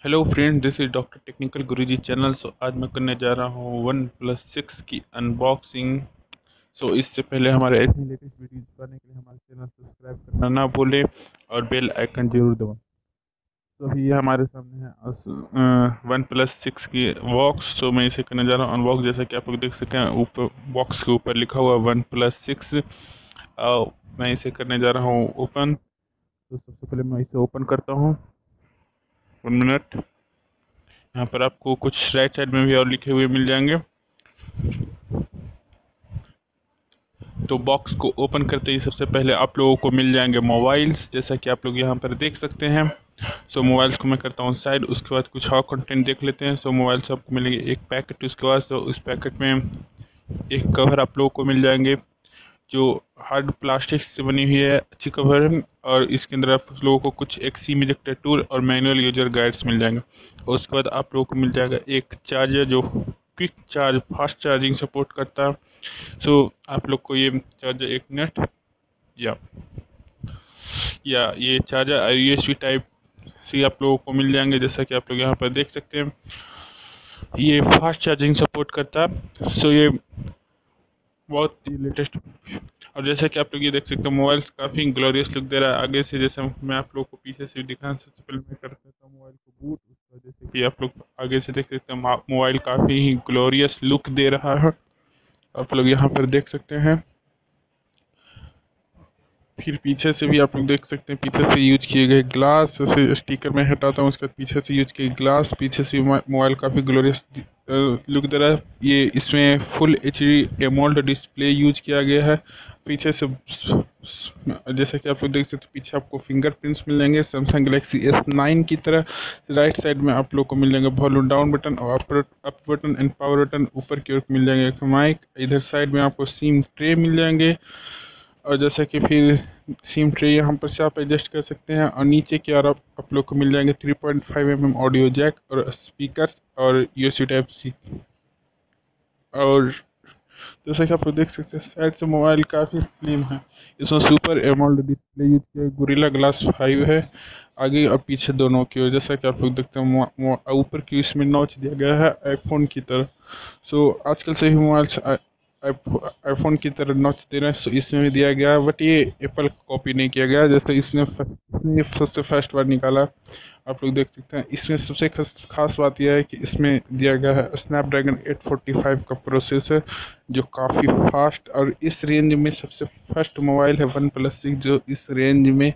Hello friend, this is doctor technical Guruji channel. आज मैं करने जा रहा हूँ वन प्लस सिक्स की अनबॉक्सिंग। इससे पहले हमारे ऐसे लेटेस्ट वीडियोज पाने के लिए हमारे चैनल सब्सक्राइब करना ना भूलें और बेल आइकन जरूर दबाएं। अभी ये हमारे सामने है वन प्लस सिक्स की बॉक्स। मैं इसे करने जा रहा हूँ अनबॉक्स। जैसा कि आप लोग देख सकते हैं, ऊपर बॉक्स के ऊपर लिखा हुआ वन प्लस सिक्स। मैं इसे करने जा रहा हूँ ओपन। सबसे पहले मैं इसे ओपन करता हूँ। 1 मिनट। यहाँ पर आपको कुछ राइट साइड में भी और लिखे हुए मिल जाएंगे। तो बॉक्स को ओपन करते ही सबसे पहले आप लोगों को मिल जाएंगे मोबाइल्स, जैसा कि आप लोग यहाँ पर देख सकते हैं। मोबाइल्स को मैं करता हूँ साइड। उसके बाद कुछ और कंटेंट देख लेते हैं। मोबाइल्स आपको मिलेंगे एक पैकेट। उसके बाद उस पैकेट में एक कवर आप लोगों को मिल जाएंगे, जो हार्ड प्लास्टिक से बनी हुई है, अच्छी कवर है। और इसके अंदर आप लोगों को कुछ एक सीम इजेक्टर टूल और मैनुअल यूजर गाइड्स मिल जाएंगे। और उसके बाद आप लोगों को मिल जाएगा एक चार्जर, जो quick charge fast charging support करता है। आप लोग को ये चार्जर 1 मिनट या ये चार्जर यूएसबी टाइप सी आप लोगों को मिल जाएंगे, जैसा कि आप लोग यहाँ पर देख सकते हैं। ये फास्ट चार्जिंग सपोर्ट करता है। ये बहुत ही लेटेस्ट। और जैसे कि आप लोग ये देख सकते हैं, मोबाइल काफ़ी ग्लोरियस लुक दे रहा है आगे से। जैसे मैं आप लोग को पीछे से दिखाना, सबसे पहले मैं कर देता हूँ मोबाइल को बूट। उसका जैसे कि आप लोग आगे से देख सकते हैं, मोबाइल काफ़ी ही ग्लोरियस लुक दे रहा है। आप लोग यहाँ पर देख सकते हैं। फिर पीछे से भी आप लोग देख सकते हैं, पीछे से यूज किए गए ग्लास। जैसे स्टिकर में हटाता हूँ, उसके बाद पीछे से यूज किए ग्लास। पीछे से मोबाइल काफ़ी ग्लोरियस लुक दे रहा है। ये इसमें full HD AMOLED display use किया गया है। पीछे से जैसे कि आप लोग देख सकते हैं, पीछे आपको फिंगरप्रिंट्स मिल जाएंगे सैमसंग गैलेक्सी S9 की तरह। राइट साइड में आप लोग को मिल जाएंगे वॉल्यूम डाउन बटन और up button and power button. ऊपर की ओर मिल जाएंगे एक माइक। इधर साइड में आपको सिम ट्रे मिल जाएंगे। और जैसे कि फिर सिम ट्रे यहाँ पर से आप एडजस्ट कर सकते हैं। और नीचे की ओर आप लोग को मिल जाएंगे 3.5 mm ऑडियो जैक और स्पीकर्स और USB टाइप सी। और जैसा कि आप लोग देख सकते हैं, साइड से मोबाइल काफ़ी स्लिम है। इसमें सुपर एमोल्ड डिस्प्ले यूज किया है, गोरिल्ला ग्लास 5 है आगे और पीछे दोनों की ओर। जैसा कि आप लोग देखते हैं, ऊपर की इसमें नॉच दिया गया है आईफोन की तरह। आजकल सभी मोबाइल्स आईफोन की तरह नॉच दे रहे हैं। इसमें भी दिया गया है, बट ये एप्पल कॉपी नहीं किया गया, जैसे इसने सबसे फर्स्ट बार निकाला। आप लोग देख सकते हैं, इसमें सबसे खास बात यह है कि इसमें दिया गया है स्नैपड्रैगन 845 का प्रोसेसर, जो काफ़ी फास्ट और इस रेंज में सबसे फर्स्ट मोबाइल है वन प्लस सिक्स जो इस रेंज में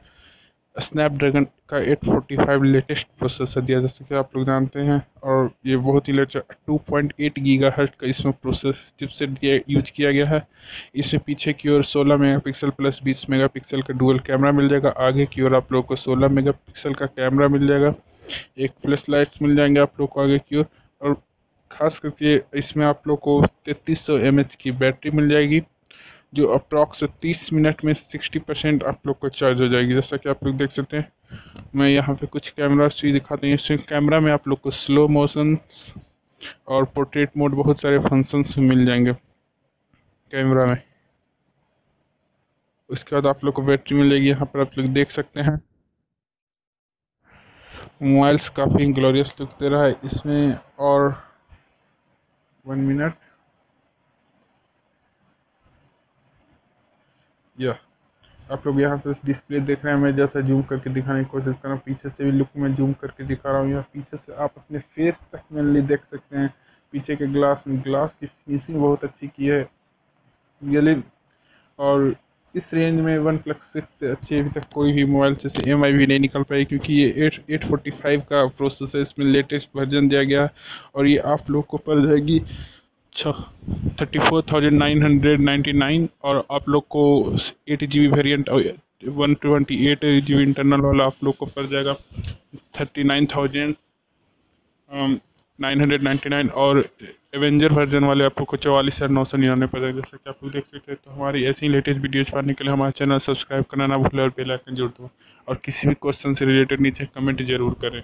स्नैपड्रैगन का 845 लेटेस्ट प्रोसेसर दिया, जैसे कि आप लोग जानते हैं। और ये बहुत ही लेटेस्ट 2.8 गीगाहर्ट्ज का इसमें प्रोसेस चिपसेट यूज किया गया है। इसमें पीछे की ओर 16 मेगापिक्सल प्लस 20 मेगापिक्सल का डुअल कैमरा मिल जाएगा। आगे की ओर आप लोग को 16 मेगापिक्सल का कैमरा मिल जाएगा। एक फ्लैश लाइट्स मिल जाएंगे आप लोग को आगे की ओर। और खास करके इसमें आप लोग को 3300 mAh की बैटरी मिल जाएगी, जो अप्रॉक्स 30 मिनट में 60% आप लोग को चार्ज हो जाएगी। जैसा कि आप लोग देख सकते हैं, मैं यहाँ पे कुछ कैमरा भी दिखाते हैं। इसमें कैमरा में आप लोग को स्लो मोशन और पोर्ट्रेट मोड बहुत सारे फंक्शंस मिल जाएंगे कैमरा में। उसके बाद आप लोग को बैटरी मिलेगी, यहाँ पर आप लोग देख सकते हैं। मोबाइल्स काफ़ी ग्लोरियस लुक दे रहा है इसमें। और 1 मिनट या आप लोग यहाँ से डिस्प्ले देख रहे हैं। मैं जैसा जूम करके दिखाने की कोशिश कर रहा हूँ, पीछे से भी लुक में जूम करके दिखा रहा हूँ। यहाँ पीछे से आप अपने फेस तक मेनली देख सकते हैं। पीछे के ग्लास में ग्लास की फिनिशिंग बहुत अच्छी की है रियली। और इस रेंज में वन प्लस सिक्स से अच्छी अभी तक कोई भी मोबाइल से MI भी नहीं निकल पाई, क्योंकि ये 845 का प्रोसेसर इसमें लेटेस्ट वर्जन दिया गया है। और ये आप लोग को पड़ जाएगी 34,999। और आप लोग को 8 GB वेरियंट और 128 GB इंटरनल वाला आप लोग को पड़ जाएगा 39,999। और एवेंजर वर्जन वाले आप लोग को 44,999 पड़ जाएगा। जैसे कि आप लोग देख सकते हैं। तो हमारी ऐसी लेटेस्ट वीडियोज पाने के लिए हमारे चैनल सब्सक्राइब करना ना भूलें और बेल आइकन जरूर दबाएं। और किसी भी क्वेश्चन से रिलेटेड नीचे कमेंट जरूर करें।